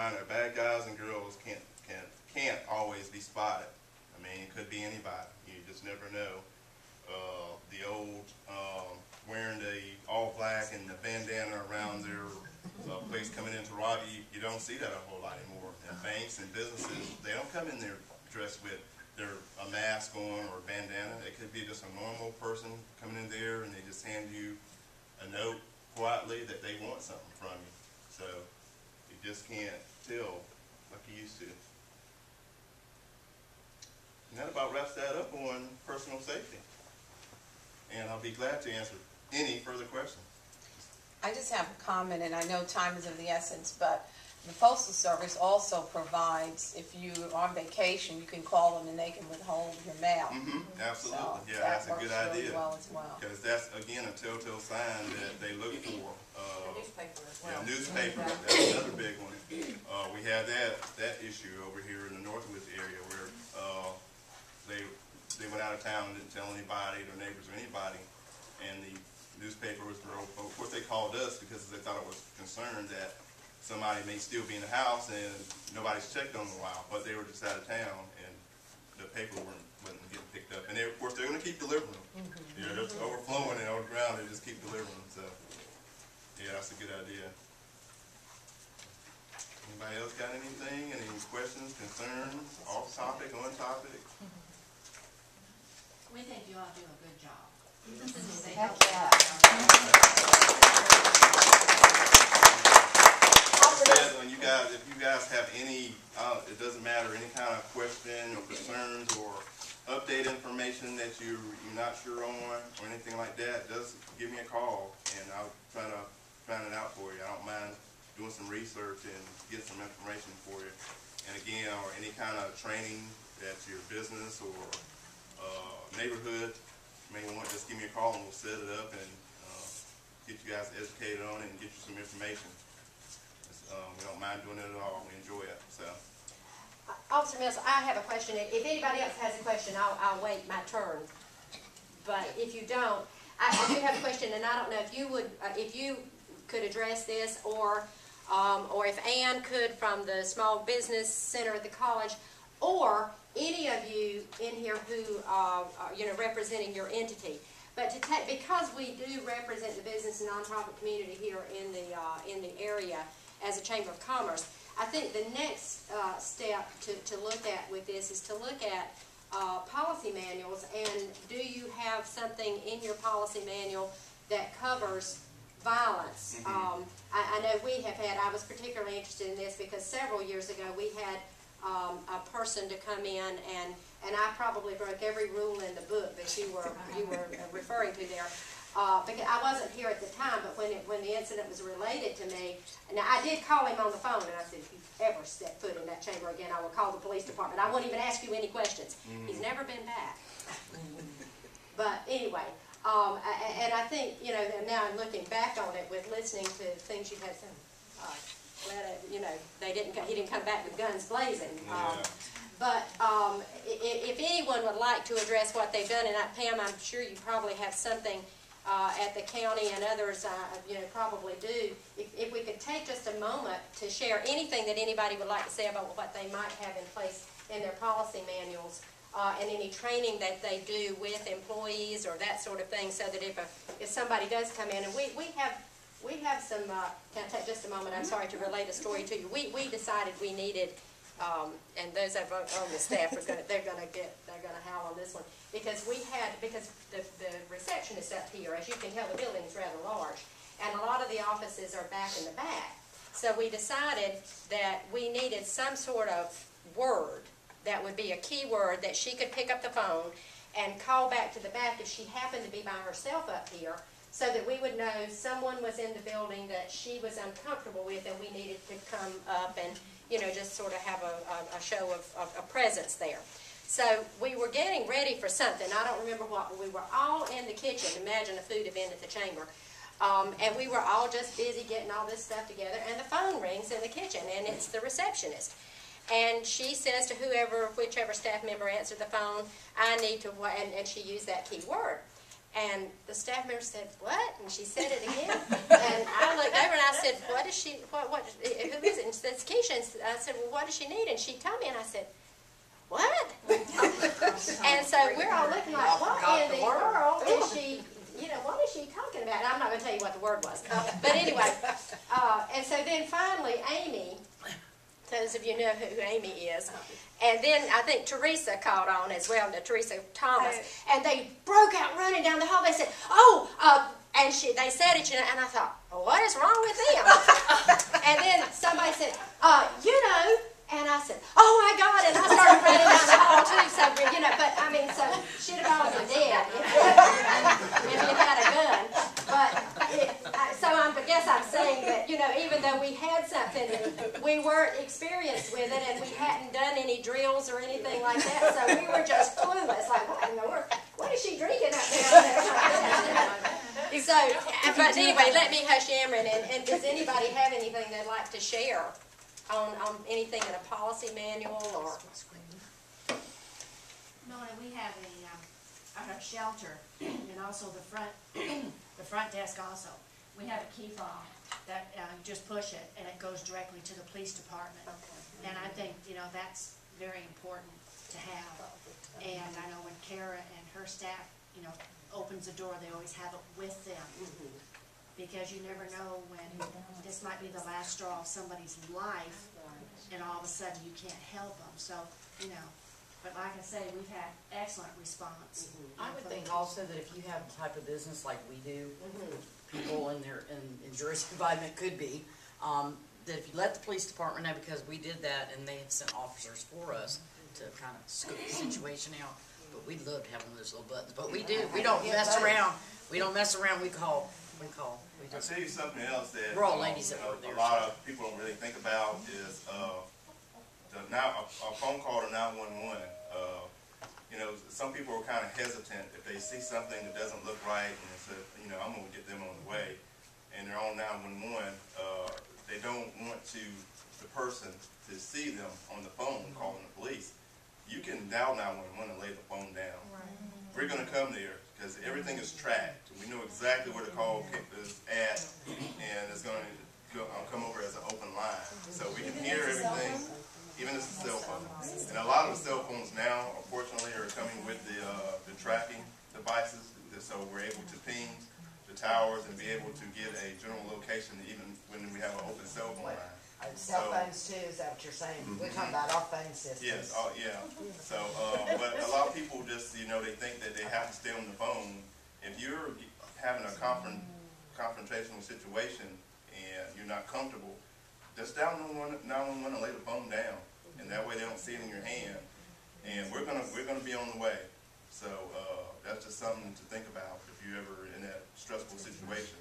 reminder, bad guys and girls can't always be spotted. I mean, it could be anybody. You just never know. The old wearing the all black and the bandana around their place coming in to rob you, you don't see that a whole lot anymore. And banks and businesses, they don't come in there dressed with a mask on or a bandana. It could be just a normal person coming in there and they just hand you a note quietly that they want something from you. So you just can't tell like you used to. And that about wraps that up on personal safety. And I'll be glad to answer any further questions. I just have a comment, and I know time is of the essence, but the Postal Service also provides, if you're on vacation, you can call them and they can withhold your mail. Absolutely. So yeah, that's a good idea. Really well as well. Because that's, again, a telltale sign that they look for. The newspaper as well. Yeah, newspaper, that's another big one. We have that issue over here in the Northwoods area where they went out of town and didn't tell anybody, their neighbors or anybody, and the newspaper was broke. Of course, they called us because they thought it was concerned that somebody may still be in the house and nobody's checked on them in a while, but they were just out of town and the paper wasn't getting picked up. And they, of course, they're going to keep delivering them. Yeah, they're overflowing and on the ground, they just keep delivering them. So, yeah, that's a good idea. Anybody else got anything? Any questions, concerns, off topic, on topic? We think you all do a good job. Heck yeah. When if you guys have any, it doesn't matter, any kind of question or concerns or update information that you're not sure on or anything like that, just give me a call and I'll try to find it out for you. I don't mind doing some research and get some information for you. And again, or any kind of training that's your business or neighborhood, you may want to just give me a call and we'll set it up and get you guys educated on it and get you some information. We don't mind doing it at all. We enjoy it. So, Officer Mills, I have a question. If anybody else has a question, I'll wait my turn. But if you don't, I do have a question, and I don't know if you would, if you could address this, or if Ann could from the Small Business Center at the college, or any of you in here who are, representing your entity. But to take, because we do represent the business and nonprofit community here in the area as a Chamber of Commerce, I think the next step to look at with this is to look at policy manuals. And do you have something in your policy manual that covers violence? I know we have had, I was particularly interested in this because several years ago we had a person to come in, and I probably broke every rule in the book that you were referring to there. Because I wasn't here at the time, but when the incident was related to me, now I did call him on the phone, and I said, if you ever step foot in that chamber again, I will call the police department. I won't even ask you any questions. He's never been back. But anyway, and I think, now I'm looking back on it with listening to things you've had said. He didn't come back with guns blazing. But if anyone would like to address what they've done, and Pam, I'm sure you probably have something at the county, and others, probably do. If we could take just a moment to share anything that anybody would like to say about what they might have in place in their policy manuals, and any training that they do with employees or that sort of thing, so that if somebody does come in, and we have some, can I take just a moment? I'm sorry to relate a story to you. We decided we needed, and those of on the staff they're gonna howl on this one, because the receptionist up here, as you can tell, the building is rather large, and a lot of the offices are back in the back. So we decided that we needed some sort of word that would be a key word that she could pick up the phone and call back to the back if she happened to be by herself up here, so that we would know someone was in the building that she was uncomfortable with, and we needed to come up and, just sort of have a show of a presence there. So we were getting ready for something. I don't remember what, but we were all in the kitchen. Imagine a food event at the chamber. And we were all just busy getting all this stuff together, and the phone rings in the kitchen, and it's the receptionist. And she says to whichever staff member answered the phone, I need to, and she used that key word. And the staff member said, what? And she said it again. And I looked over and I said, what is she, who is it? And she said, it's Keisha. And I said, well, what does she need? And she told me, and I said, what? And so we're all looking like, what in the world is she, what is she talking about? And I'm not going to tell you what the word was. But anyway, and so then finally Amy, those of you know who Amy is, and then I think Teresa called on as well, Teresa Thomas, and they broke out running down the hall. They said, and they said it, and I thought, well, what is wrong with them? And then somebody said, and I said, oh my God, and I started running down the hall too, so, but I mean, so she'd have already dead if you had a gun. But, I guess I'm saying that, even though we had something, we weren't experienced with it, and we hadn't done any drills or anything like that, so we were just clueless, like, what in the world, what is she drinking up there? So, but anyway, let me hush Ameren, and does anybody have anything they'd like to share on anything in a policy manual or? Nona, we have a shelter and also the front desk also. We have a key fob that you just push it and it goes directly to the police department. And I think, that's very important to have. And I know when Kara and her staff, opens the door, they always have it with them. Because you never know when this might be the last straw of somebody's life, and all of a sudden you can't help them. So, but like I say, we've had excellent response. I would think also that if you have the type of business like we do, people in Jersey environment could be, that if you let the police department know, because we did that and they had sent officers for us to kind of scope the situation out. But we loved having those little buttons. But we do. We don't mess around. We don't mess around. We call. I'll tell you something else that we're all ladies that work there. A lot of people don't really think about is a phone call to 911. Some people are kind of hesitant if they see something that doesn't look right, and say, I'm going to get them on the way, and they're on 911. They don't want the person to see them on the phone calling the police. You can dial 911 and lay the phone down. We're going to come there because everything is tracked. We know exactly where the call is at, and it's going to come over as an open line. So we can hear everything, even if it's a cell phone. And a lot of the cell phones now, unfortunately, are coming with the tracking devices, so we're able to ping the towers and be able to get a general location even when we have an open cell phone line. Cell phones too, is that what you're saying? We're talking about our phone systems. Yes, yeah. So, but a lot of people just, they think that they have to stay on the phone. If you're having a confrontational situation and you're not comfortable, just dial 911 and lay the phone down, and that way they don't see it in your hand. And we're gonna be on the way. So that's just something to think about if you're ever in that stressful situation.